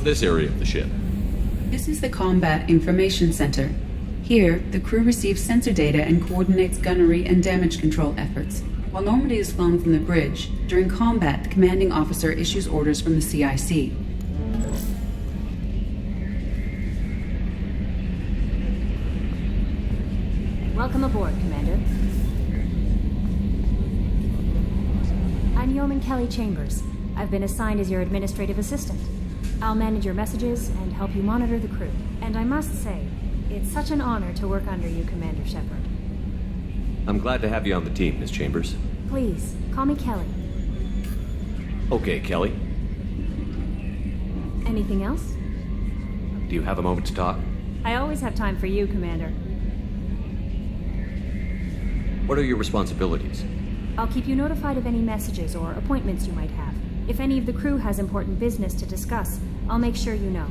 What's this area of the ship? This is the Combat Information Center. Here, the crew receives sensor data and coordinates gunnery and damage control efforts. While Normandy is flown from the bridge, during combat, the commanding officer issues orders from the CIC. Welcome aboard, Commander. I'm Yeoman Kelly Chambers. I've been assigned as your administrative assistant. I'll manage your messages and help you monitor the crew. And I must say, it's such an honor to work under you, Commander Shepard. I'm glad to have you on the team, Miss Chambers. Please, call me Kelly. Okay, Kelly. Anything else? Do you have a moment to talk? I always have time for you, Commander. What are your responsibilities? I'll keep you notified of any messages or appointments you might have. If any of the crew has important business to discuss, I'll make sure you know.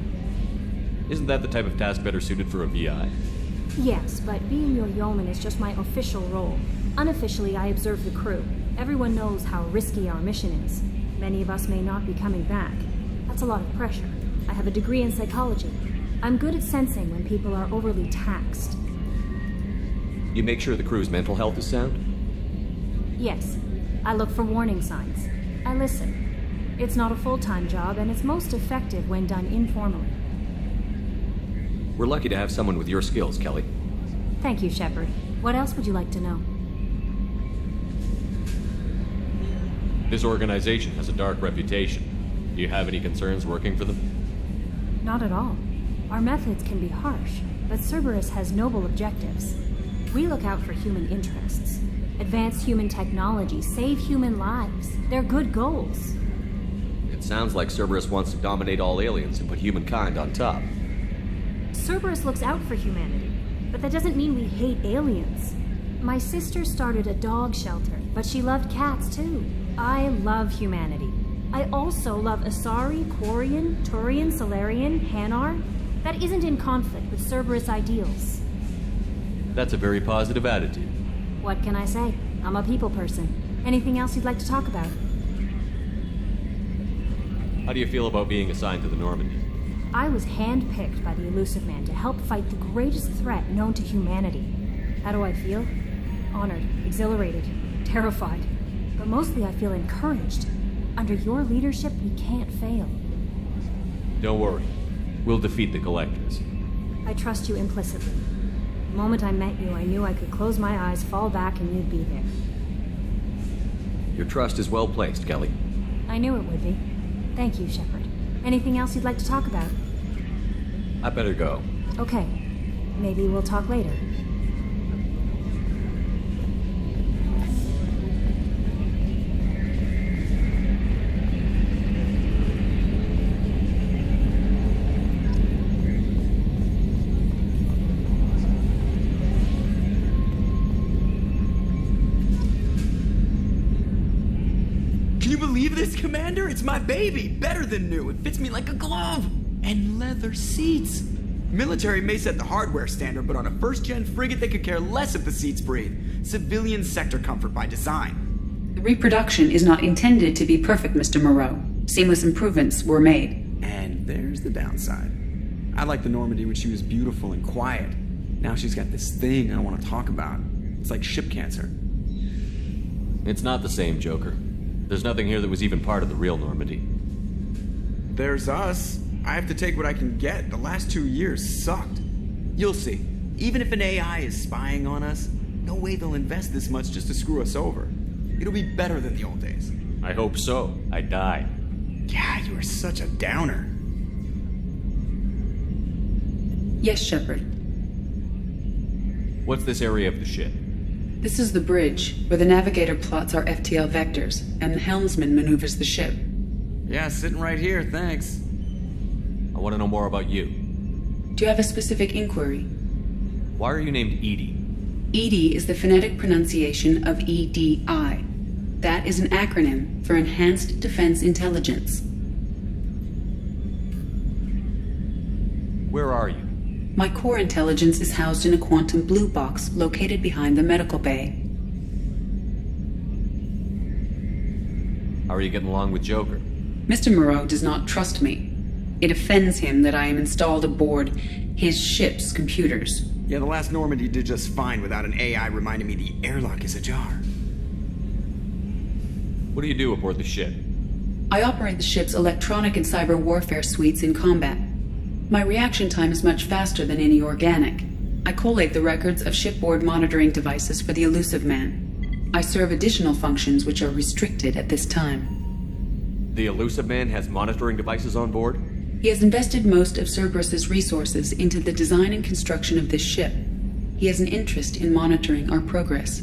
Isn't that the type of task better suited for a VI? Yes, but being your yeoman is just my official role. Unofficially, I observe the crew. Everyone knows how risky our mission is. Many of us may not be coming back. That's a lot of pressure. I have a degree in psychology. I'm good at sensing when people are overly taxed. You make sure the crew's mental health is sound? Yes. I look for warning signs. I listen. It's not a full-time job, and it's most effective when done informally. We're lucky to have someone with your skills, Kelly. Thank you, Shepard. What else would you like to know? This organization has a dark reputation. Do you have any concerns working for them? Not at all. Our methods can be harsh, but Cerberus has noble objectives. We look out for human interests. Advance human technology, save human lives. They're good goals. It sounds like Cerberus wants to dominate all aliens and put humankind on top. Cerberus looks out for humanity, but that doesn't mean we hate aliens. My sister started a dog shelter, but she loved cats too. I love humanity. I also love Asari, Quarian, Turian, Solarian, Hanar. That isn't in conflict with Cerberus ideals. That's a very positive attitude. What can I say? I'm a people person. Anything else you'd like to talk about? How do you feel about being assigned to the Normandy? I was handpicked by the Elusive Man to help fight the greatest threat known to humanity. How do I feel? Honored, exhilarated, terrified. But mostly I feel encouraged. Under your leadership, we can't fail. Don't worry. We'll defeat the Collectors. I trust you implicitly. The moment I met you, I knew I could close my eyes, fall back, and you'd be there. Your trust is well placed, Kelly. I knew it would be. Thank you, Shepard. Anything else you'd like to talk about? I better go. Okay. Maybe we'll talk later. This, Commander? It's my baby! Better than new. It fits me like a glove! And leather seats! Military may set the hardware standard, but on a first-gen frigate they could care less if the seats breathe. Civilian sector comfort by design. The reproduction is not intended to be perfect, Mr. Moreau. Seamless improvements were made. And there's the downside. I liked the Normandy when she was beautiful and quiet. Now she's got this thing I don't want to talk about. It's like ship cancer. It's not the same, Joker. There's nothing here that was even part of the real Normandy. There's us. I have to take what I can get. The last 2 years sucked. You'll see. Even if an AI is spying on us, no way they'll invest this much just to screw us over. It'll be better than the old days. I hope so. I died. Yeah, you are such a downer. Yes, Shepard. What's this area of the ship? This is the bridge, where the navigator plots our FTL vectors, and the helmsman maneuvers the ship. Yeah, sitting right here, thanks. I want to know more about you. Do you have a specific inquiry? Why are you named Edie? EDI is the phonetic pronunciation of EDI. That is an acronym for Enhanced Defense Intelligence. Where are you? My core intelligence is housed in a quantum blue box located behind the medical bay. How are you getting along with Joker? Mr. Moreau does not trust me. It offends him that I am installed aboard his ship's computers. Yeah, the last Normandy did just fine without an AI reminding me the airlock is ajar. What do you do aboard the ship? I operate the ship's electronic and cyber warfare suites in combat. My reaction time is much faster than any organic. I collate the records of shipboard monitoring devices for the Elusive Man. I serve additional functions which are restricted at this time. The Elusive Man has monitoring devices on board? He has invested most of Cerberus's resources into the design and construction of this ship. He has an interest in monitoring our progress.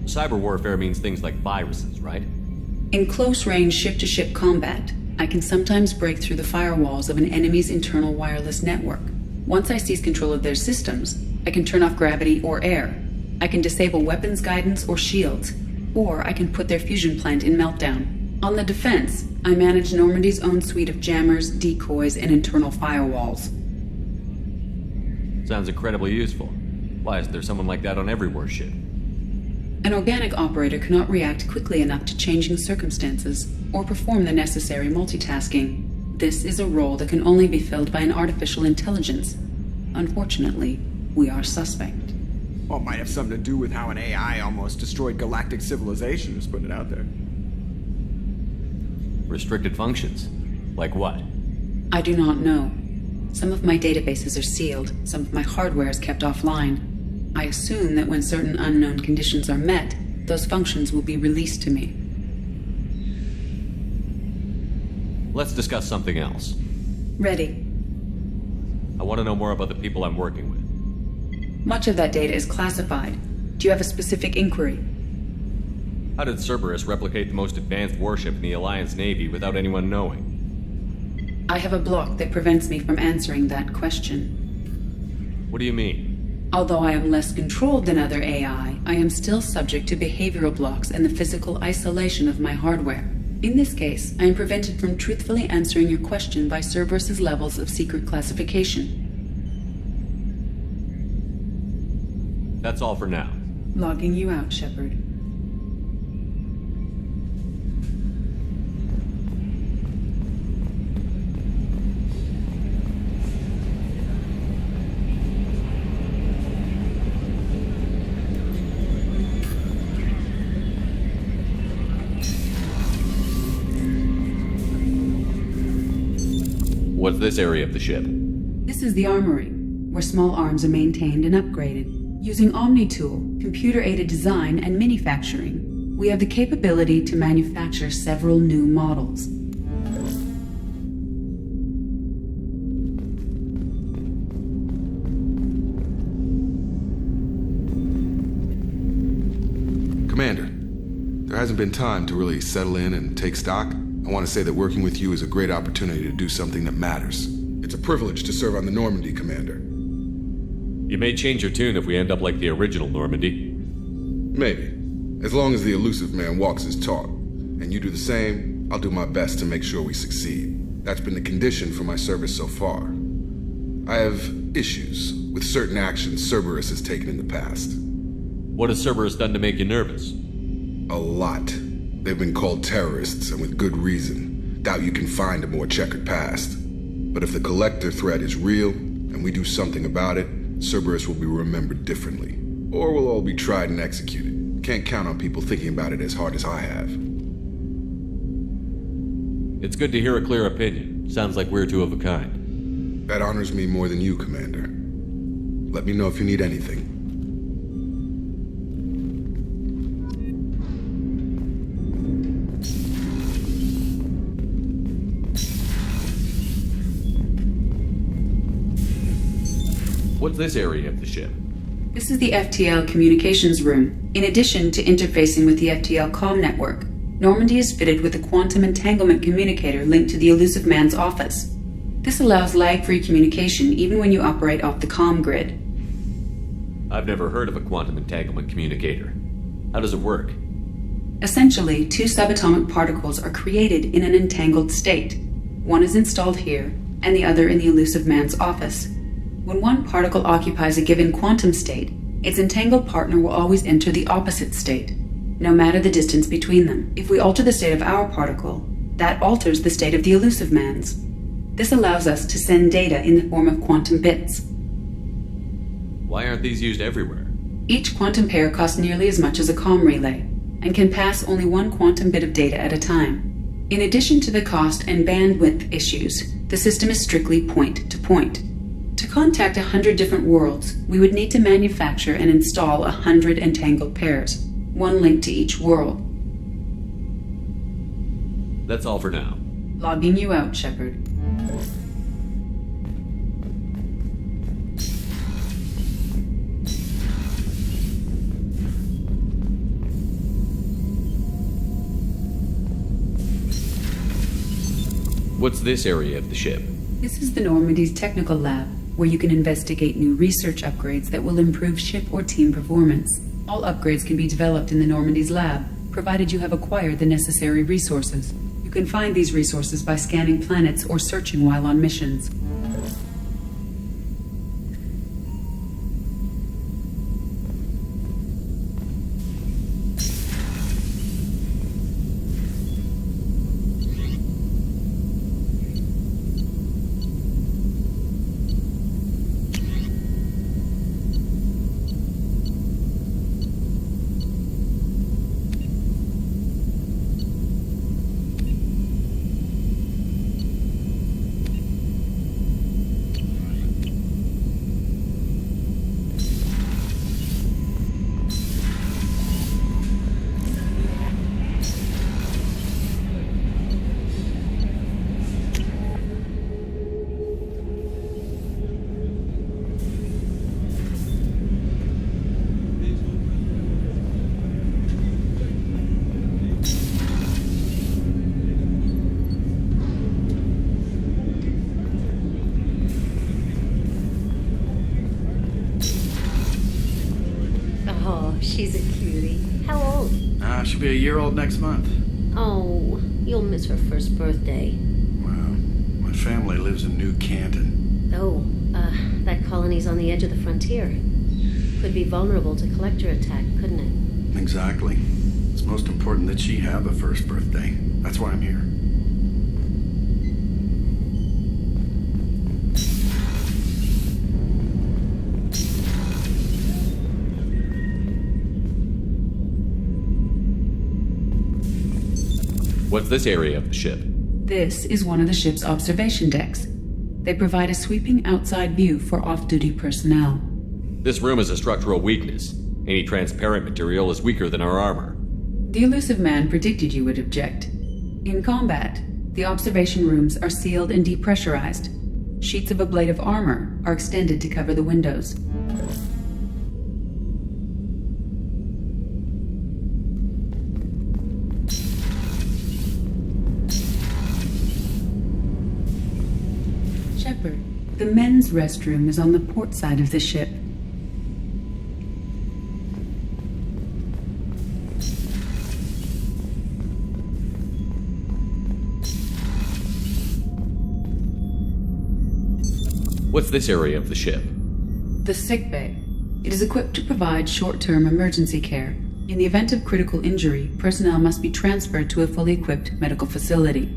Cyber warfare means things like viruses, right? In close-range ship-to-ship combat, I can sometimes break through the firewalls of an enemy's internal wireless network. Once I seize control of their systems, I can turn off gravity or air. I can disable weapons guidance or shields, or I can put their fusion plant in meltdown. On the defense, I manage Normandy's own suite of jammers, decoys, and internal firewalls. Sounds incredibly useful. Why isn't there someone like that on every warship? An organic operator cannot react quickly enough to changing circumstances or perform the necessary multitasking. This is a role that can only be filled by an artificial intelligence. Unfortunately, we are suspect. Well, it might have something to do with how an AI almost destroyed galactic civilization, just putting it out there. Restricted functions? Like what? I do not know. Some of my databases are sealed, some of my hardware is kept offline. I assume that when certain unknown conditions are met, those functions will be released to me. Let's discuss something else. Ready. I want to know more about the people I'm working with. Much of that data is classified. Do you have a specific inquiry? How did Cerberus replicate the most advanced warship in the Alliance Navy without anyone knowing? I have a block that prevents me from answering that question. What do you mean? Although I am less controlled than other AI, I am still subject to behavioral blocks and the physical isolation of my hardware. In this case, I am prevented from truthfully answering your question by Cerberus's levels of secret classification. That's all for now. Logging you out, Shepard. What's this area of the ship? This is the armory, where small arms are maintained and upgraded. Using ME2, computer-aided design and manufacturing, we have the capability to manufacture several new models. Commander, there hasn't been time to really settle in and take stock. I want to say that working with you is a great opportunity to do something that matters. It's a privilege to serve on the Normandy, Commander. You may change your tune if we end up like the original Normandy. Maybe. As long as the Elusive Man walks his talk, and you do the same, I'll do my best to make sure we succeed. That's been the condition for my service so far. I have issues with certain actions Cerberus has taken in the past. What has Cerberus done to make you nervous? A lot. They've been called terrorists, and with good reason. Doubt you can find a more checkered past. But if the Collector threat is real, and we do something about it, Cerberus will be remembered differently. Or we'll all be tried and executed. Can't count on people thinking about it as hard as I have. It's good to hear a clear opinion. Sounds like we're two of a kind. That honors me more than you, Commander. Let me know if you need anything. What's this area of the ship? This is the FTL communications room. In addition to interfacing with the FTL comm network, Normandy is fitted with a quantum entanglement communicator linked to the Elusive Man's office. This allows lag-free communication even when you operate off the comm grid. I've never heard of a quantum entanglement communicator. How does it work? Essentially, two subatomic particles are created in an entangled state. One is installed here, and the other in the Elusive Man's office. When one particle occupies a given quantum state, its entangled partner will always enter the opposite state, no matter the distance between them. If we alter the state of our particle, That alters the state of the elusive mans. This allows us to send data in the form of quantum bits. Why aren't these used everywhere? Each quantum pair costs nearly as much as a comm relay, and can pass only one quantum bit of data at a time. In addition to the cost and bandwidth issues, the system is strictly point-to-point. To contact 100 different worlds, we would need to manufacture and install 100 entangled pairs, one link to each world. That's all for now. Logging you out, Shepard. What's this area of the ship? This is the Normandy's technical lab, where you can investigate new research upgrades that will improve ship or team performance. All upgrades can be developed in the Normandy's lab, provided you have acquired the necessary resources. You can find these resources by scanning planets or searching while on missions. She's a cutie. How old? She'll be a year old next month. Oh, you'll miss her first birthday. Well, my family lives in New Canton. Oh, that colony's on the edge of the frontier. Could be vulnerable to collector attack, couldn't it? Exactly. It's most important that she have a first birthday. That's why I'm here. What's this area of the ship? This is one of the ship's observation decks. They provide a sweeping outside view for off-duty personnel. This room is a structural weakness. Any transparent material is weaker than our armor. The elusive man predicted you would object. In combat, the observation rooms are sealed and depressurized. Sheets of ablative armor are extended to cover the windows. Shepard, the men's restroom is on the port side of the ship. What's this area of the ship? The sick bay. It is equipped to provide short-term emergency care. In the event of critical injury, personnel must be transferred to a fully equipped medical facility.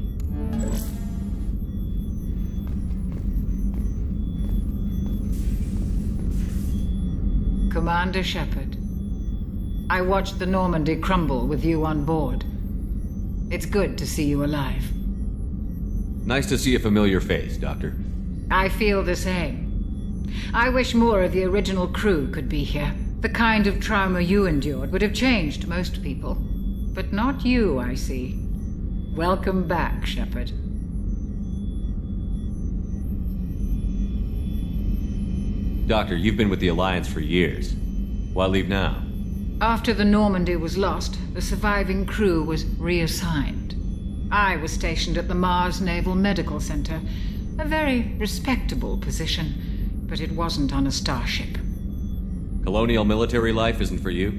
Commander Shepard, I watched the Normandy crumble with you on board. It's good to see you alive. Nice to see a familiar face, Doctor. I feel the same. I wish more of the original crew could be here. The kind of trauma you endured would have changed most people. But not you, I see. Welcome back, Shepard. Doctor, you've been with the Alliance for years. Why leave now? After the Normandy was lost, the surviving crew was reassigned. I was stationed at the Mars Naval Medical Center, a very respectable position, but it wasn't on a starship. Colonial military life isn't for you?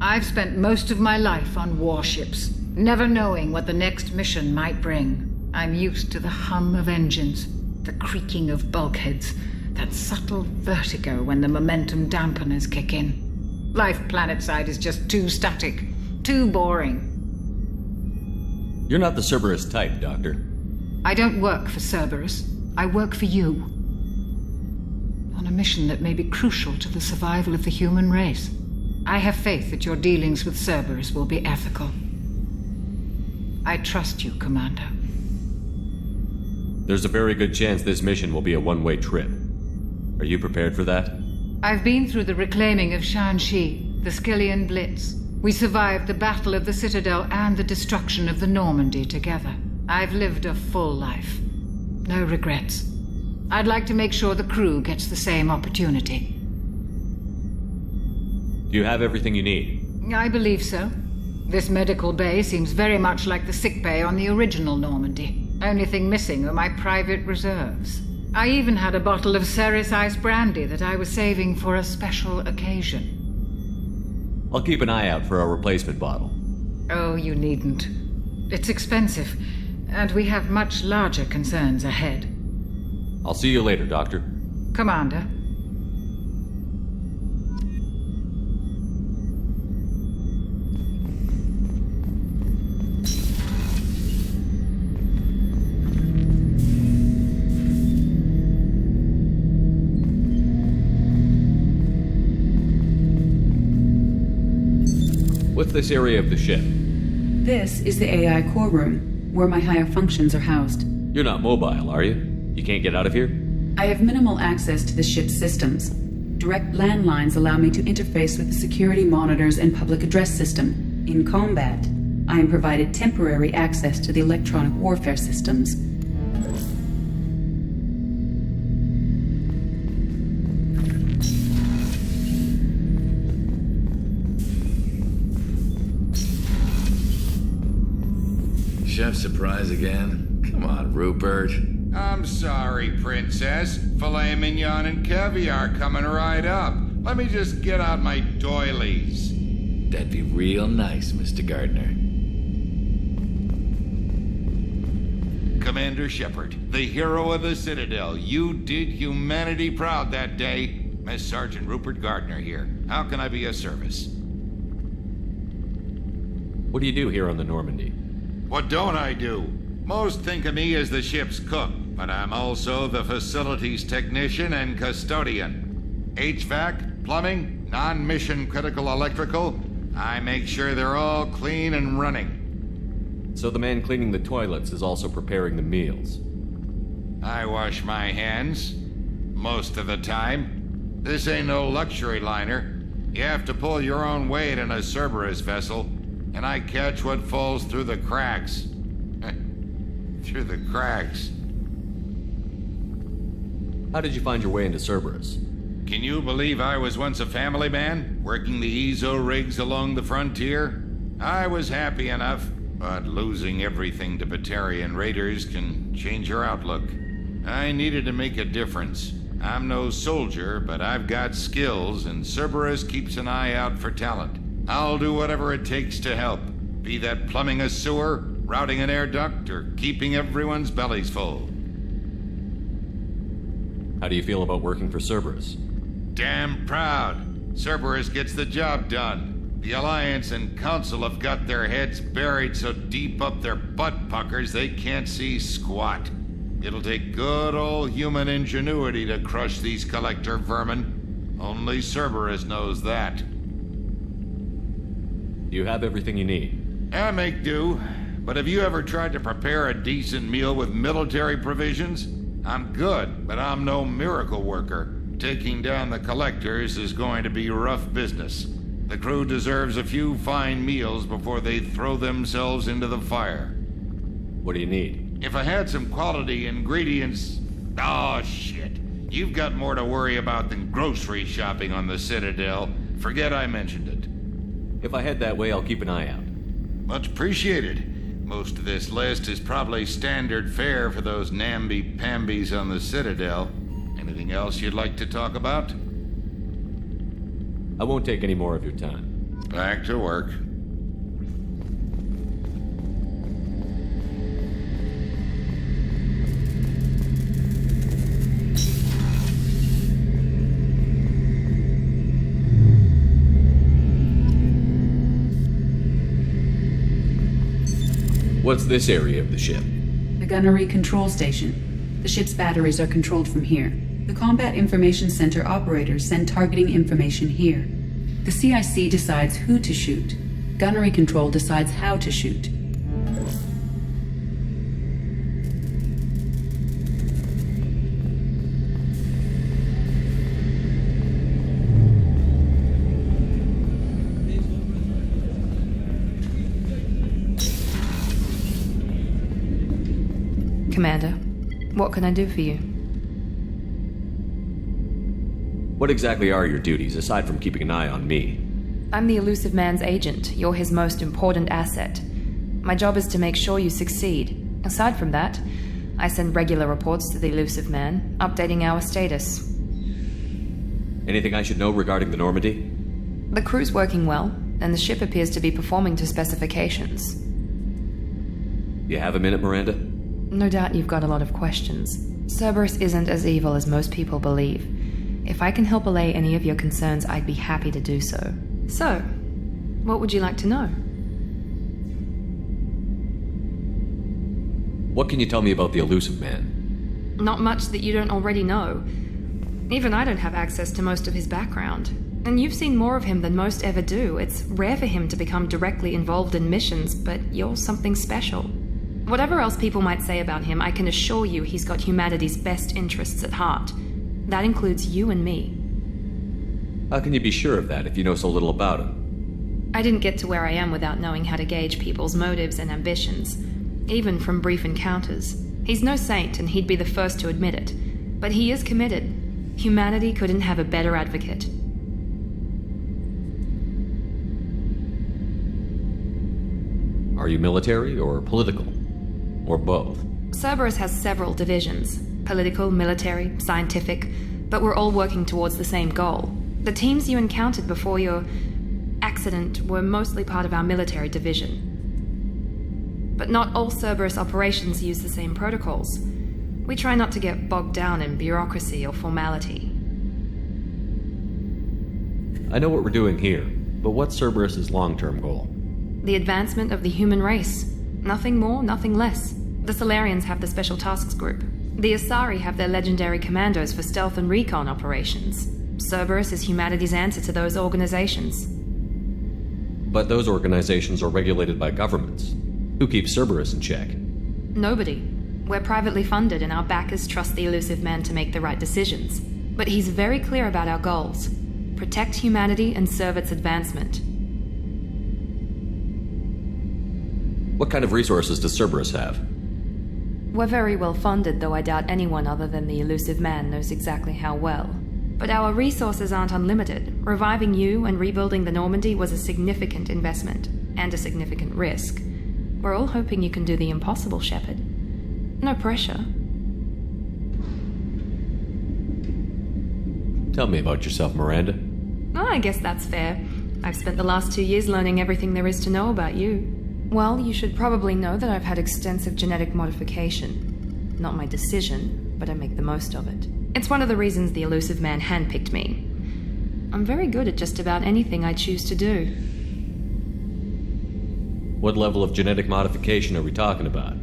I've spent most of my life on warships, never knowing what the next mission might bring. I'm used to the hum of engines, the creaking of bulkheads, that subtle vertigo when the momentum dampeners kick in. Life planetside is just too static, too boring. You're not the Cerberus type, Doctor. I don't work for Cerberus. I work for you. On a mission that may be crucial to the survival of the human race. I have faith that your dealings with Cerberus will be ethical. I trust you, Commander. There's a very good chance this mission will be a one-way trip. Are you prepared for that? I've been through the reclaiming of Shanxi, the Skillian Blitz. We survived the Battle of the Citadel and the destruction of the Normandy together. I've lived a full life. No regrets. I'd like to make sure the crew gets the same opportunity. Do you have everything you need? I believe so. This medical bay seems very much like the sick bay on the original Normandy. Only thing missing are my private reserves. I even had a bottle of Ceres Ice brandy that I was saving for a special occasion. I'll keep an eye out for a replacement bottle. Oh, you needn't. It's expensive, and we have much larger concerns ahead. I'll see you later, Doctor. Commander. What's this area of the ship? This is the AI core room, where my higher functions are housed. You're not mobile, are you? You can't get out of here? I have minimal access to the ship's systems. Direct landlines allow me to interface with the security monitors and public address system. In combat, I am provided temporary access to the electronic warfare systems. Chef surprise again? Come on, Rupert. I'm sorry, Princess. Filet mignon and caviar coming right up. Let me just get out my doilies. That'd be real nice, Mr. Gardner. Commander Shepard, the hero of the Citadel. You did humanity proud that day. Miss Sergeant Rupert Gardner here. How can I be of service? What do you do here on the Normandy? What don't I do? Most think of me as the ship's cook, but I'm also the facilities technician and custodian. HVAC, plumbing, non-mission critical electrical. I make sure they're all clean and running. So the man cleaning the toilets is also preparing the meals. I wash my hands. Most of the time. This ain't no luxury liner. You have to pull your own weight in a Cerberus vessel. And I catch what falls through the cracks. Through the cracks. How did you find your way into Cerberus? Can you believe I was once a family man, working the EZO rigs along the frontier? I was happy enough, but losing everything to Batarian raiders can change your outlook. I needed to make a difference. I'm no soldier, but I've got skills, and Cerberus keeps an eye out for talent. I'll do whatever it takes to help, be that plumbing a sewer, routing an air duct, or keeping everyone's bellies full. How do you feel about working for Cerberus? Damn proud. Cerberus gets the job done. The Alliance and Council have got their heads buried so deep up their butt puckers they can't see squat. It'll take good old human ingenuity to crush these collector vermin. Only Cerberus knows that. Do you have everything you need? I make do. But have you ever tried to prepare a decent meal with military provisions? I'm good, but I'm no miracle worker. Taking down the collectors is going to be rough business. The crew deserves a few fine meals before they throw themselves into the fire. What do you need? If I had some quality ingredients... Oh, shit. You've got more to worry about than grocery shopping on the Citadel. Forget I mentioned it. If I head that way, I'll keep an eye out. Much appreciated. Most of this list is probably standard fare for those namby-pambies on the Citadel. Anything else you'd like to talk about? I won't take any more of your time. Back to work. What's this area of the ship? The gunnery control station. The ship's batteries are controlled from here. The Combat Information Center operators send targeting information here. The CIC decides who to shoot. Gunnery control decides how to shoot. Commander, what can I do for you? What exactly are your duties, aside from keeping an eye on me? I'm the Elusive Man's agent. You're his most important asset. My job is to make sure you succeed. Aside from that, I send regular reports to the Elusive Man, updating our status. Anything I should know regarding the Normandy? The crew's working well, and the ship appears to be performing to specifications. You have a minute, Miranda? No doubt you've got a lot of questions. Cerberus isn't as evil as most people believe. If I can help allay any of your concerns, I'd be happy to do so. So, what would you like to know? What can you tell me about the Elusive Man? Not much that you don't already know. Even I don't have access to most of his background. And you've seen more of him than most ever do. It's rare for him to become directly involved in missions, but you're something special. Whatever else people might say about him, I can assure you he's got humanity's best interests at heart. That includes you and me. How can you be sure of that if you know so little about him? I didn't get to where I am without knowing how to gauge people's motives and ambitions, even from brief encounters. He's no saint, and he'd be the first to admit it. But he is committed. Humanity couldn't have a better advocate. Are you military or political? Or both? Cerberus has several divisions. Political, military, scientific, but we're all working towards the same goal. The teams you encountered before your accident were mostly part of our military division. But not all Cerberus operations use the same protocols. We try not to get bogged down in bureaucracy or formality. I know what we're doing here, but what's Cerberus's long-term goal? The advancement of the human race. Nothing more, nothing less. The Solarians have the Special Tasks Group. The Asari have their legendary commandos for stealth and recon operations. Cerberus is humanity's answer to those organizations. But those organizations are regulated by governments. Who keeps Cerberus in check? Nobody. We're privately funded, and our backers trust the Elusive Man to make the right decisions. But he's very clear about our goals. Protect humanity and serve its advancement. What kind of resources does Cerberus have? We're very well funded, though I doubt anyone other than the Elusive Man knows exactly how well. But our resources aren't unlimited. Reviving you and rebuilding the Normandy was a significant investment, and a significant risk. We're all hoping you can do the impossible, Shepard. No pressure. Tell me about yourself, Miranda. Oh, I guess that's fair. I've spent the last 2 years learning everything there is to know about you. Well, you should probably know that I've had extensive genetic modification. Not my decision, but I make the most of it. It's one of the reasons the Elusive Man handpicked me. I'm very good at just about anything I choose to do. What level of genetic modification are we talking about?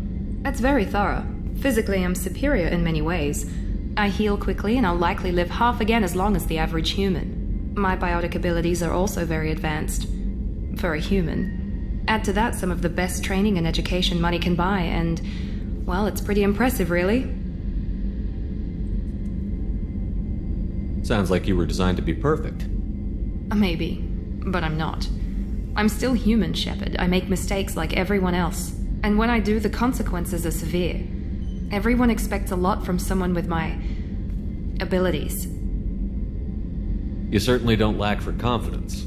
That's very thorough. Physically, I'm superior in many ways. I heal quickly, and I'll likely live half again as long as the average human. My biotic abilities are also very advanced. For a human. Add to that some of the best training and education money can buy, and, well, it's pretty impressive, really. Sounds like you were designed to be perfect. Maybe, but I'm not. I'm still human, Shepard. I make mistakes like everyone else. And when I do, the consequences are severe. Everyone expects a lot from someone with my abilities. You certainly don't lack for confidence.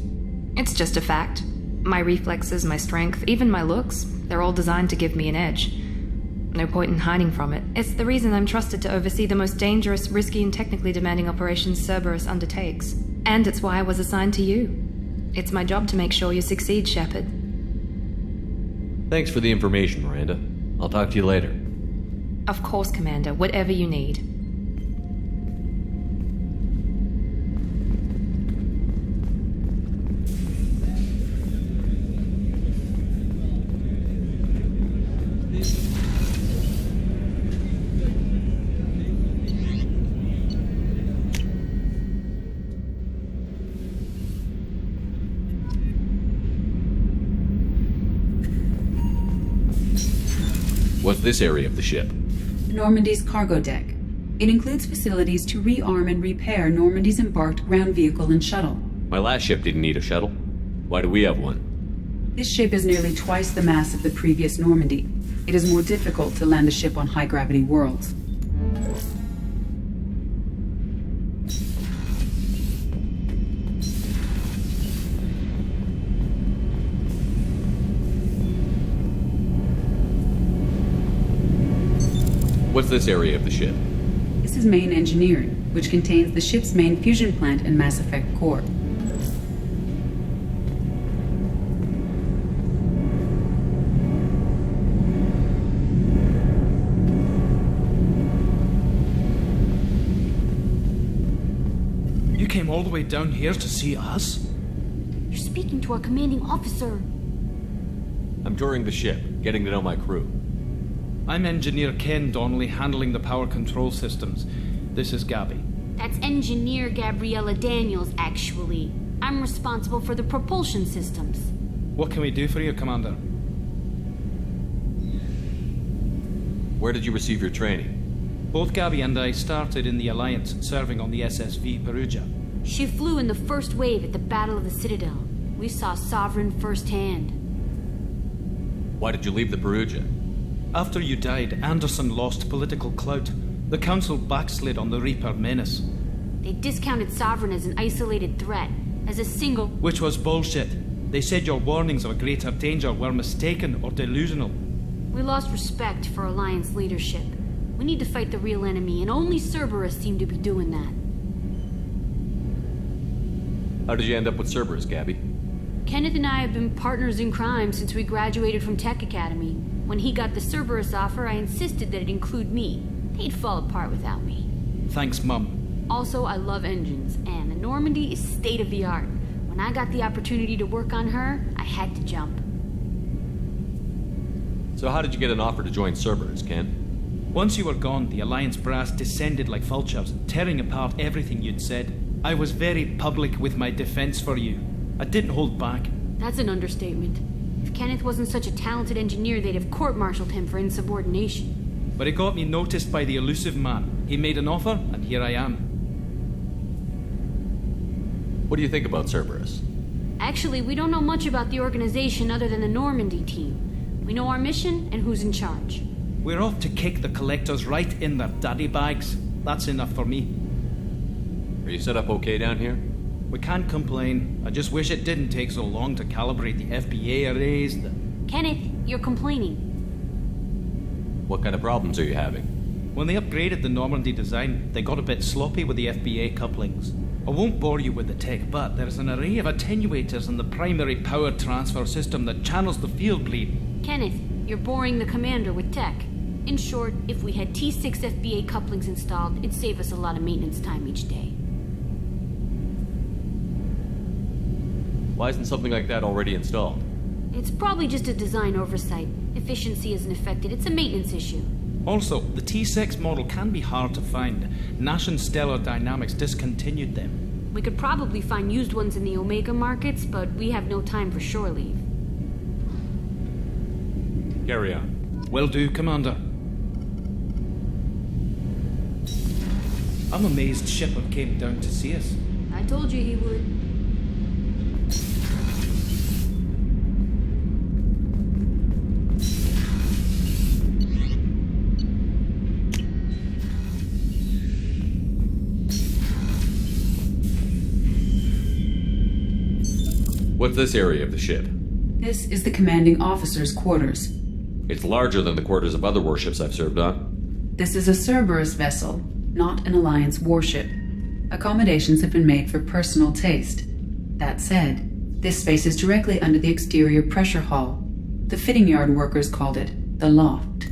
It's just a fact. My reflexes, my strength, even my looks, they're all designed to give me an edge. No point in hiding from it. It's the reason I'm trusted to oversee the most dangerous, risky, and technically demanding operations Cerberus undertakes. And it's why I was assigned to you. It's my job to make sure you succeed, Shepard. Thanks for the information, Miranda. I'll talk to you later. Of course, Commander. Whatever you need. What's this area of the ship? Normandy's cargo deck. It includes facilities to rearm and repair Normandy's embarked ground vehicle and shuttle. My last ship didn't need a shuttle. Why do we have one? This ship is nearly twice the mass of the previous Normandy. It is more difficult to land a ship on high-gravity worlds. What's this area of the ship? This is main engineering, which contains the ship's main fusion plant and Mass Effect core. You came all the way down here to see us? You're speaking to our commanding officer. I'm touring the ship, getting to know my crew. I'm Engineer Ken Donnelly, handling the power control systems. This is Gabby. That's Engineer Gabriella Daniels, actually. I'm responsible for the propulsion systems. What can we do for you, Commander? Where did you receive your training? Both Gabby and I started in the Alliance, serving on the SSV Perugia. She flew in the first wave at the Battle of the Citadel. We saw Sovereign firsthand. Why did you leave the Perugia? After you died, Anderson lost political clout. The Council backslid on the Reaper menace. They discounted Sovereign as an isolated threat, as a single... Which was bullshit. They said your warnings of a greater danger were mistaken or delusional. We lost respect for Alliance leadership. We need to fight the real enemy, and only Cerberus seemed to be doing that. How did you end up with Cerberus, Gabby? Kenneth and I have been partners in crime since we graduated from Tech Academy. When he got the Cerberus offer, I insisted that it include me. They'd fall apart without me. Thanks, Mum. Also, I love engines, and the Normandy is state-of-the-art. When I got the opportunity to work on her, I had to jump. So how did you get an offer to join Cerberus, Ken? Once you were gone, the Alliance brass descended like vultures, tearing apart everything you'd said. I was very public with my defense for you. I didn't hold back. That's an understatement. If Kenneth wasn't such a talented engineer, they'd have court-martialed him for insubordination. But it got me noticed by the elusive man. He made an offer, and here I am. What do you think about Cerberus? Actually, we don't know much about the organization other than the Normandy team. We know our mission and who's in charge. We're off to kick the Collectors right in their daddy bags. That's enough for me. Are you set up okay down here? We can't complain. I just wish it didn't take so long to calibrate the FBA arrays. Kenneth, you're complaining. What kind of problems are you having? When they upgraded the Normandy design, they got a bit sloppy with the FBA couplings. I won't bore you with the tech, but there's an array of attenuators in the primary power transfer system that channels the field bleed. Kenneth, you're boring the commander with tech. In short, if we had T6 FBA couplings installed, it'd save us a lot of maintenance time each day. Why isn't something like that already installed? It's probably just a design oversight. Efficiency isn't affected. It's a maintenance issue. Also, the T6 model can be hard to find. Nash and Stellar Dynamics discontinued them. We could probably find used ones in the Omega markets, but we have no time for shore leave. Carry on. Will do, Commander. I'm amazed Shepard came down to see us. I told you he would. What's this area of the ship? This is the commanding officer's quarters. It's larger than the quarters of other warships I've served on. This is a Cerberus vessel, not an Alliance warship. Accommodations have been made for personal taste. That said, this space is directly under the exterior pressure hull. The fitting yard workers called it the loft.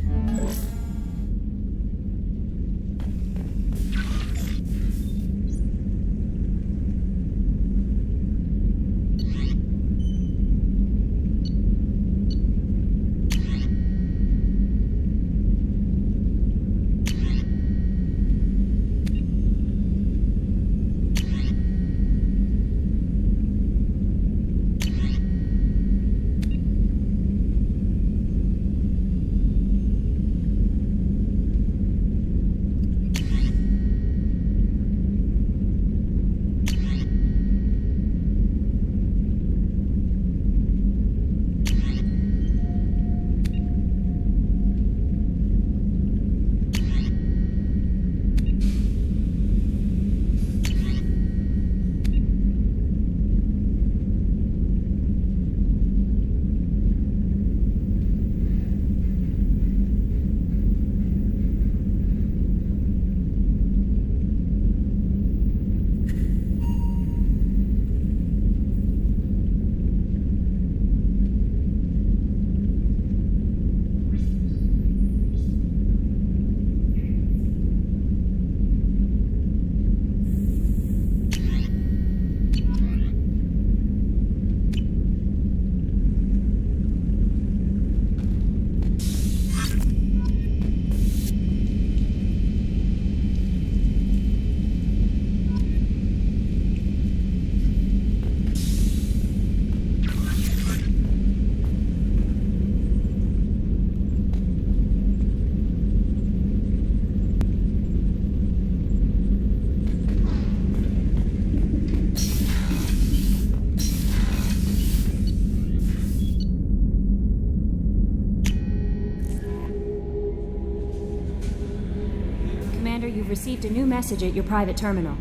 received a new message at your private terminal.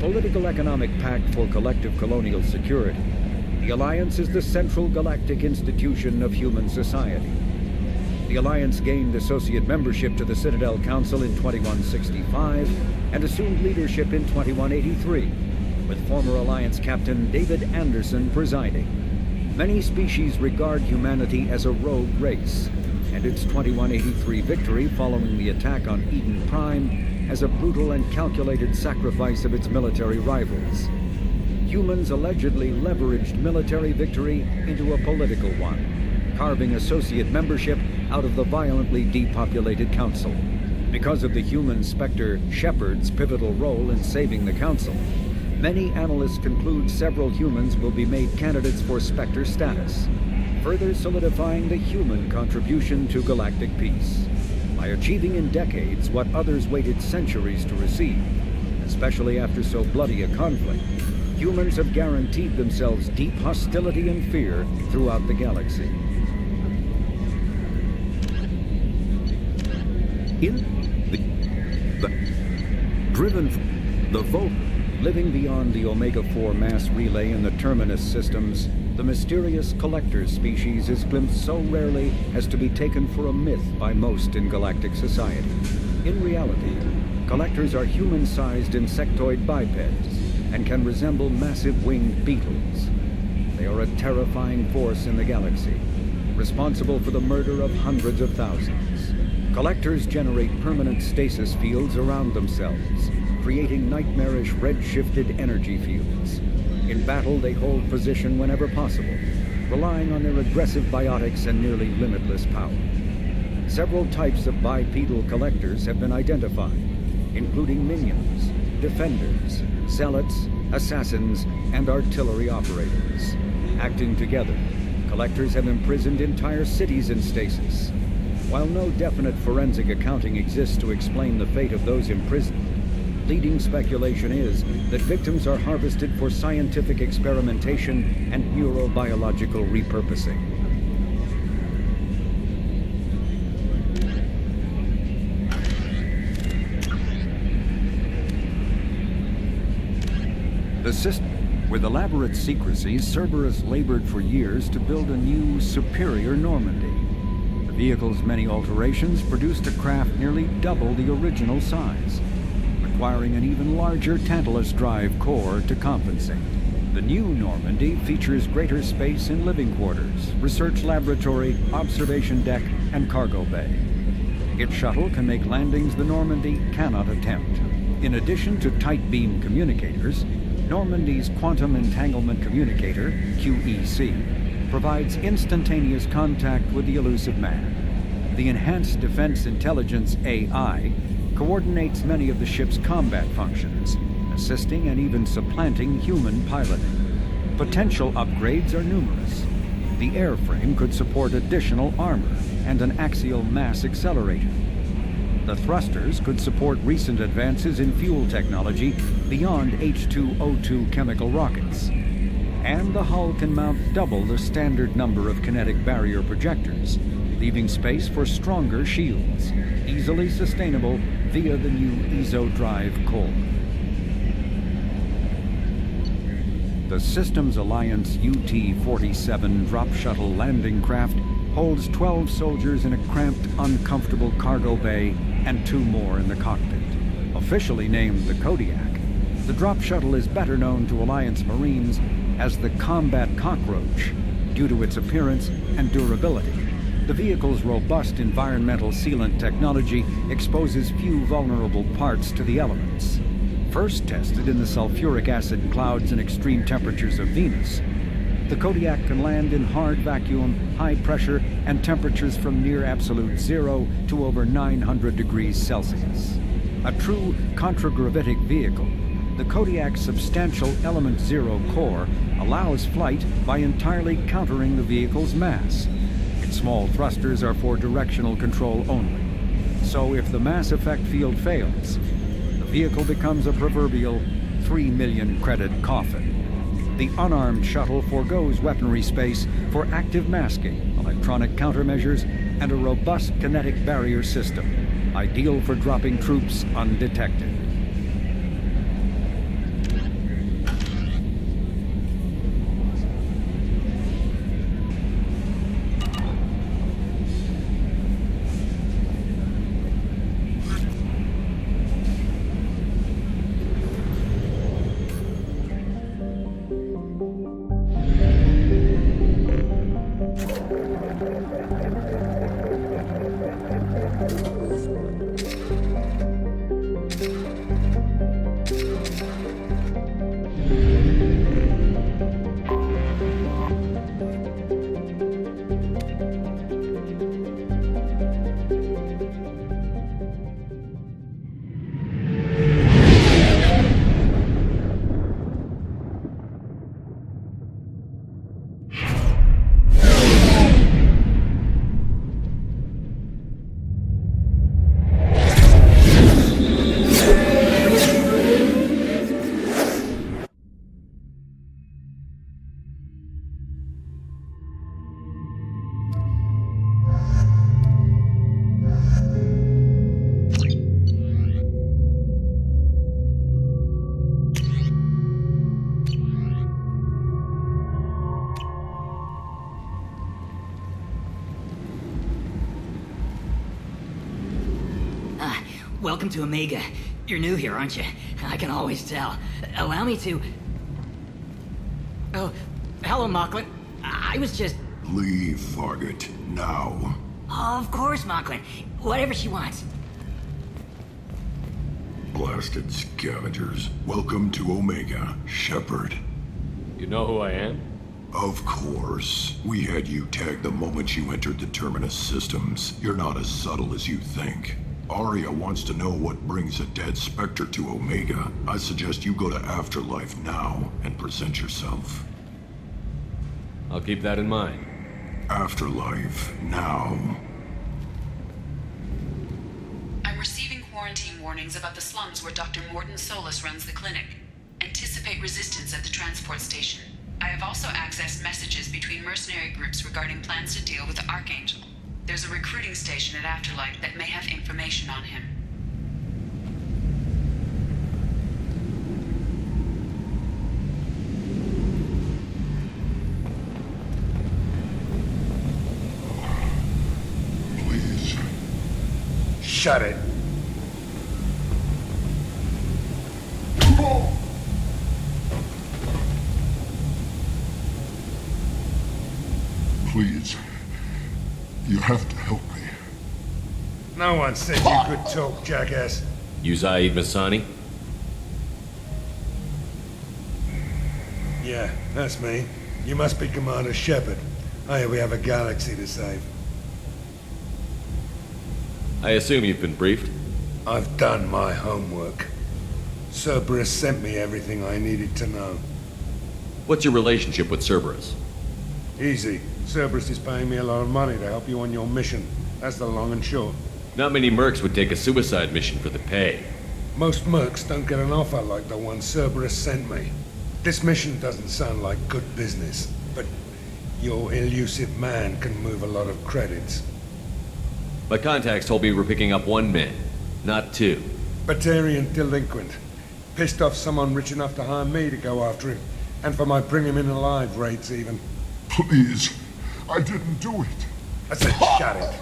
Political economic pact for collective colonial security, the Alliance is the central galactic institution of human society. The Alliance gained associate membership to the Citadel Council in 2165 and assumed leadership in 2183, with former Alliance Captain David Anderson presiding. Many species regard humanity as a rogue race, and its 2183 victory following the attack on Eden Prime as a brutal and calculated sacrifice of its military rivals. Humans allegedly leveraged military victory into a political one, carving associate membership out of the violently depopulated Council. Because of the human Spectre Shepard's pivotal role in saving the Council, many analysts conclude several humans will be made candidates for Spectre status, further solidifying the human contribution to galactic peace. By achieving in decades what others waited centuries to receive, especially after so bloody a conflict, humans have guaranteed themselves deep hostility and fear throughout the galaxy. The vote living beyond the Omega-4 mass relay and the Terminus systems, the mysterious collector species is glimpsed so rarely as to be taken for a myth by most in galactic society. In reality, collectors are human-sized insectoid bipeds and can resemble massive winged beetles. They are a terrifying force in the galaxy, responsible for the murder of hundreds of thousands. Collectors generate permanent stasis fields around themselves, creating nightmarish red-shifted energy fields. In battle, they hold position whenever possible, relying on their aggressive biotics and nearly limitless power. Several types of bipedal collectors have been identified, including minions, defenders, zealots, assassins, and artillery operators. Acting together, collectors have imprisoned entire cities in stasis. While no definite forensic accounting exists to explain the fate of those imprisoned, leading speculation is that victims are harvested for scientific experimentation and neurobiological repurposing. The system, with elaborate secrecy, Cerberus labored for years to build a new, superior Normandy. The vehicle's many alterations produced a craft nearly double the original size, requiring an even larger Tantalus drive core to compensate. The new Normandy features greater space in living quarters, research laboratory, observation deck, and cargo bay. Its shuttle can make landings the Normandy cannot attempt. In addition to tight beam communicators, Normandy's Quantum Entanglement Communicator, QEC, provides instantaneous contact with the elusive man. The Enhanced Defense Intelligence AI coordinates many of the ship's combat functions, assisting and even supplanting human piloting. Potential upgrades are numerous. The airframe could support additional armor and an axial mass accelerator. The thrusters could support recent advances in fuel technology beyond H2O2 chemical rockets. And the hull can mount double the standard number of kinetic barrier projectors, leaving space for stronger shields, easily sustainable via the new EZO drive core. The Systems Alliance UT-47 drop shuttle landing craft holds 12 soldiers in a cramped, uncomfortable cargo bay and 2 more in the cockpit. Officially named the Kodiak, the drop shuttle is better known to Alliance Marines as the Combat Cockroach due to its appearance and durability. The vehicle's robust environmental sealant technology exposes few vulnerable parts to the elements. First tested in the sulfuric acid clouds and extreme temperatures of Venus, the Kodiak can land in hard vacuum, high pressure, and temperatures from near absolute zero to over 900 degrees Celsius. A true contragravitic vehicle, the Kodiak's substantial Element Zero core allows flight by entirely countering the vehicle's mass. Its small thrusters are for directional control only. So if the mass effect field fails, the vehicle becomes a proverbial 3 million credit coffin. The unarmed shuttle forgoes weaponry space for active masking, electronic countermeasures, and a robust kinetic barrier system, ideal for dropping troops undetected. Welcome to Omega. You're new here, aren't you? I can always tell. Allow me to... Oh, hello, Mocklin. I was just... Leave, Fargate, now. Of course, Mocklin. Whatever she wants. Blasted scavengers. Welcome to Omega, Shepard. You know who I am? Of course. We had you tagged the moment you entered the Terminus systems. You're not as subtle as you think. Arya wants to know what brings a dead Spectre to Omega. I suggest you go to Afterlife now and present yourself. I'll keep that in mind. Afterlife, now. I'm receiving quarantine warnings about the slums where Dr. Morden Solus runs the clinic. Anticipate resistance at the transport station. I have also accessed messages between mercenary groups regarding plans to deal with the Archangel. There's a recruiting station at Afterlife that may have information on him. Please. Shut it. Please. You have to help me. No one said you could talk, jackass. You Zaid Masani? Yeah, that's me. You must be Commander Shepard. Oh yeah, we have a galaxy to save. I assume you've been briefed? I've done my homework. Cerberus sent me everything I needed to know. What's your relationship with Cerberus? Easy. Cerberus is paying me a lot of money to help you on your mission. That's the long and short. Not many mercs would take a suicide mission for the pay. Most mercs don't get an offer like the one Cerberus sent me. This mission doesn't sound like good business, but your elusive man can move a lot of credits. My contacts told me we're picking up 1 man, not 2. Batarian delinquent. Pissed off someone rich enough to hire me to go after him, and for my bring him in alive rates even. Please, I didn't do it. I said shut it.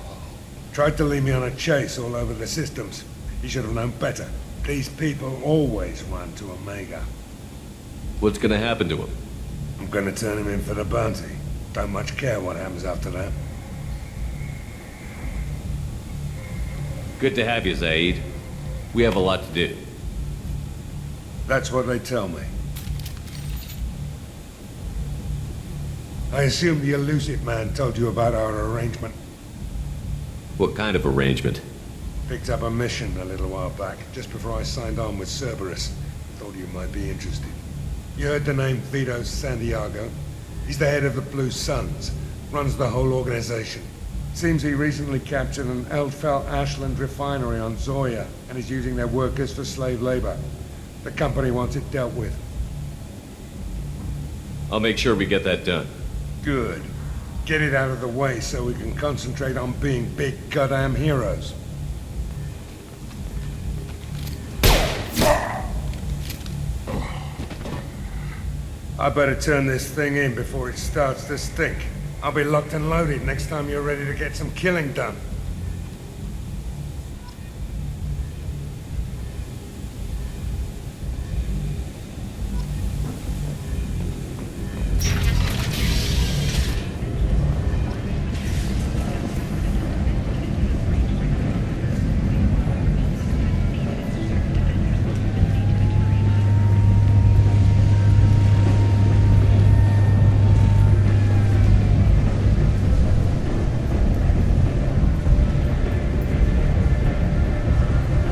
Tried to lead me on a chase all over the systems. He should have known better. These people always run to Omega. What's gonna happen to him? I'm gonna turn him in for the bounty. Don't much care what happens after that. Good to have you, Zaid. We have a lot to do. That's what they tell me. I assume the elusive man told you about our arrangement. What kind of arrangement? Picked up a mission a little while back, just before I signed on with Cerberus. Thought you might be interested. You heard the name Vito Santiago? He's the head of the Blue Suns, runs the whole organization. Seems he recently captured an Eldfell Ashland refinery on Zoya and is using their workers for slave labor. The company wants it dealt with. I'll make sure we get that done. Good. Get it out of the way so we can concentrate on being big goddamn heroes. I better turn this thing in before it starts to stink. I'll be locked and loaded next time you're ready to get some killing done.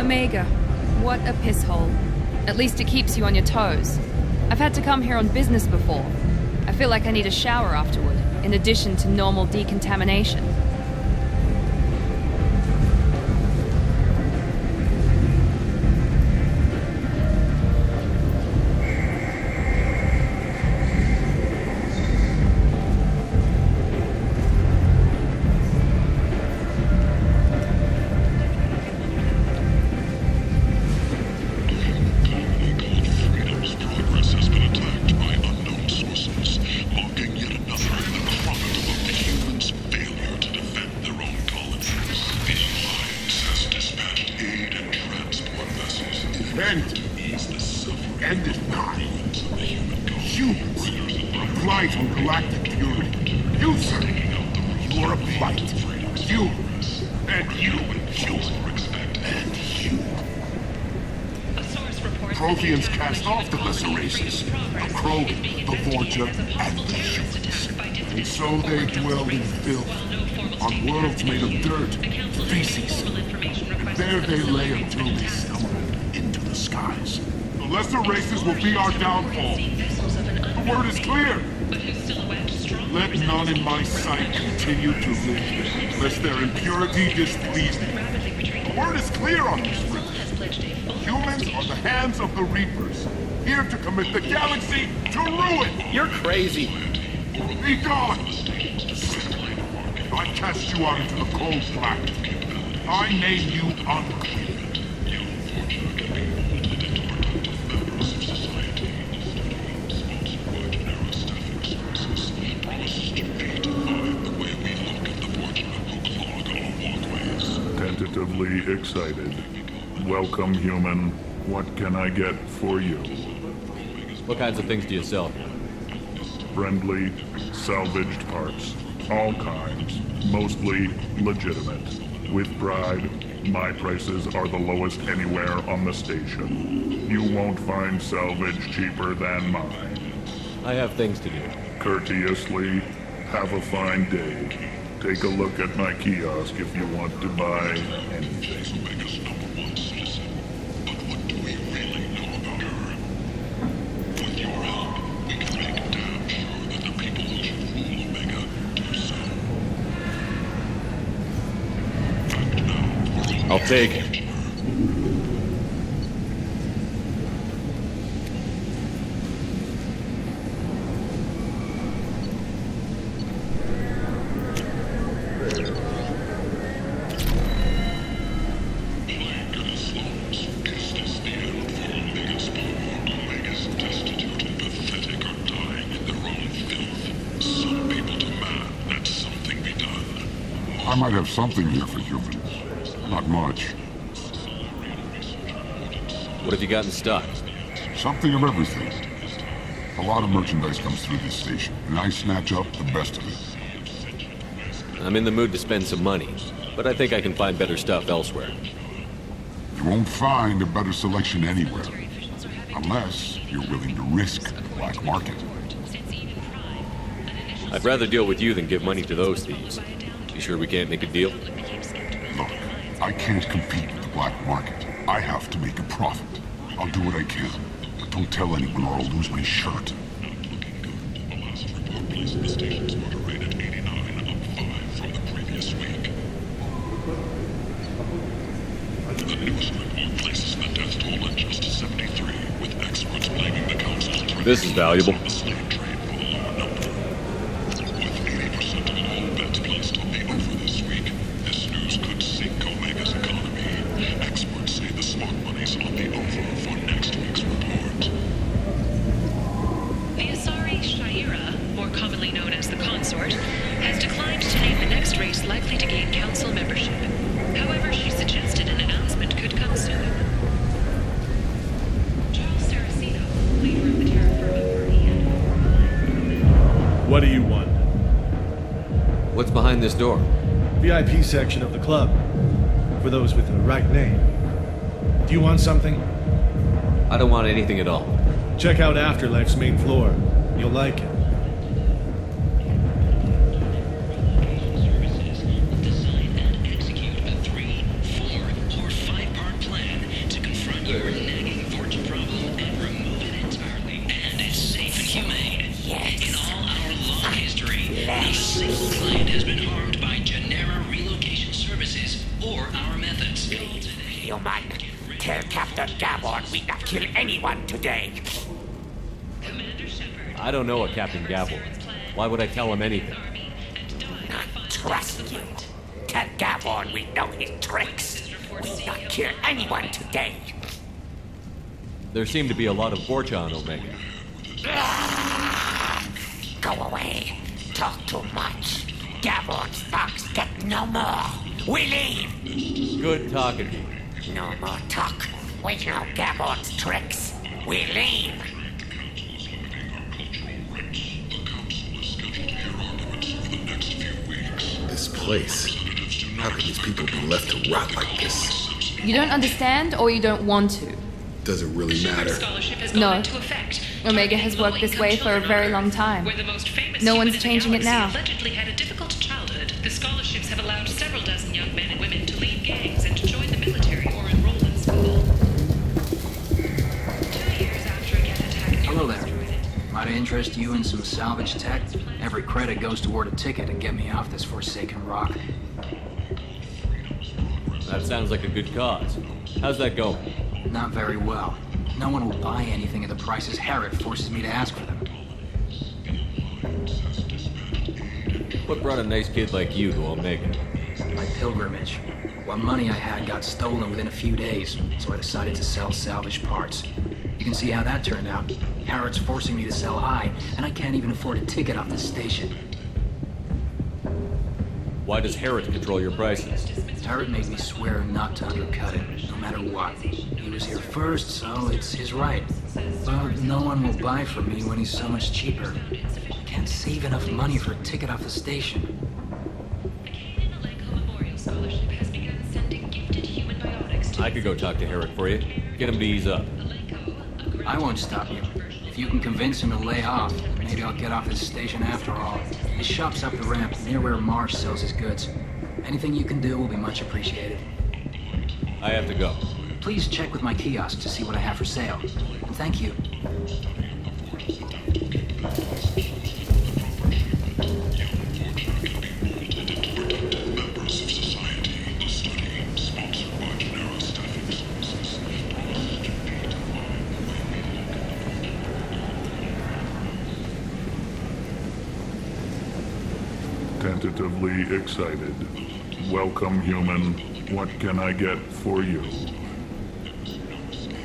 Omega, what a piss hole. At least it keeps you on your toes. I've had to come here on business before. I feel like I need a shower afterward, in addition to normal decontamination. End it now. Humans, a blight on galactic purity. You, sir, you are a blight. You, and you, and you. Protheans cast off the lesser races, the Krogan, the Vorcha, and the humans. And so they dwell in filth, on worlds made of dirt, feces. And there they lay until they stumble into the skies. The lesser races will be our downfall. The word is clear. Let none in my sight continue to live, lest their impurity displease me. The word is clear on this river. Humans are the hands of the Reapers, here to commit the galaxy to ruin. You're crazy. Be gone. I cast you out into the cold black. I name you unclean. Tentatively excited. Welcome, human. What can I get for you? What kinds of things do you sell? Friendly, salvaged parts. All kinds. Mostly legitimate. With pride, my prices are the lowest anywhere on the station. You won't find salvage cheaper than mine. I have things to do. Courteously, have a fine day. Take a look at my kiosk if you want to buy anything. I'll take it. I might have something here for humans. Not much. What have you got in stock? Something of everything. A lot of merchandise comes through this station, and I snatch up the best of it. I'm in the mood to spend some money, but I think I can find better stuff elsewhere. You won't find a better selection anywhere. Unless you're willing to risk the black market. I'd rather deal with you than give money to those thieves. You sure we can't make a deal? Look, I can't compete with the black market. I have to make a profit. I'll do what I can, but don't tell anyone or I'll lose my shirt. The station's order rate at 89, up 5 from the previous week. The newest report places the death toll at just 73, with experts blaming the council's... This is valuable. Likely to gain council membership. However, she suggested an announcement could come soon. Charles Saraceno, leader of the terra firma party and... What do you want? What's behind this door? VIP section of the club. For those with the right name. Do you want something? I don't want anything at all. Check out Afterlife's main floor. You'll like it. Tell Captain Gavon we not kill anyone today. I don't know a Captain Gavon. Why would I tell him anything? Not trust you. Tell Gavon we know his tricks. We not kill anyone today. There seem to be a lot of Vorcha on Omega. Go away. Talk too much. Gavon's thugs get no more. We leave. Good talking to you. No more talk. We know Gabon's tricks. We leave. This place. How can these people be left to rot like this? You don't understand or you don't want to? Does it really matter? No. Omega has worked this way for a very long time. No one's changing it now. Allegedly had a difficult childhood. The scholarships have allowed several dozen young men and women to leave gangs and to join the military or enroll in school. 2 years after a cat attack... Hello there. Might I interest you in some salvage tech? Every credit goes toward a ticket to get me off this forsaken rock. That sounds like a good cause. How's that going? Not very well. No one will buy anything at the prices Herod forces me to ask for them. What brought a nice kid like you to Omega? My pilgrimage. What money I had got stolen within a few days, so I decided to sell salvaged parts. You can see how that turned out. Herod's forcing me to sell high, and I can't even afford a ticket off the station. Why does Herod control your prices? Herod made me swear not to undercut him, no matter what. He was here first, so it's his right. But no one will buy from me when he's so much cheaper. I can't save enough money for a ticket off the station. I could go talk to Herod for you. Get him to ease up. I won't stop you. If you can convince him to lay off, maybe I'll get off this station after all. His shop's up the ramp, near where Marsh sells his goods. Anything you can do will be much appreciated. I have to go. Please check with my kiosk to see what I have for sale. And thank you. Members of society, the study, sponsored by Tentatively excited. Welcome, human. What can I get for you?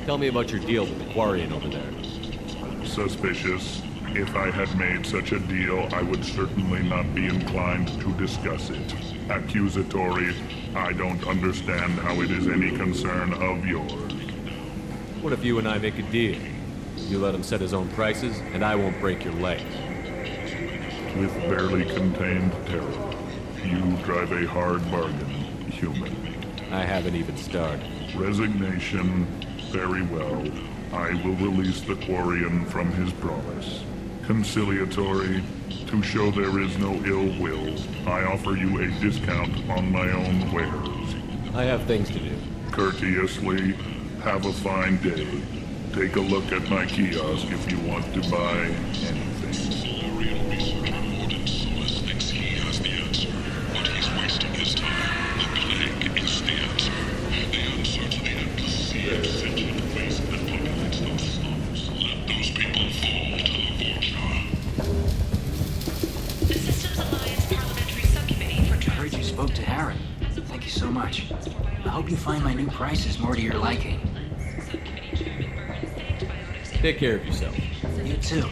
Tell me about your deal with the Quarian over there. Suspicious. If I had made such a deal, I would certainly not be inclined to discuss it. Accusatory. I don't understand how it is any concern of yours. What if you and I make a deal? You let him set his own prices, and I won't break your legs. With barely contained terror, you drive a hard bargain, human. I haven't even started. Resignation. Very well. I will release the Quarian from his promise. Conciliatory. To show there is no ill will, I offer you a discount on my own wares. I have things to do. Courteously, have a fine day. Take a look at my kiosk if you want to buy anything. Thinks he has the answer, but he's wasting his time. The plague is the answer. The answer to the endless sea of sentient waste that populates those slums. Let those people fall to the vulture. The Systems Alliance Parliamentary Subcommittee for I heard you spoke to Harry. Thank you so much. I hope you find my new prices more to your liking. Take care of yourself. You too.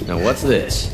Now what's this?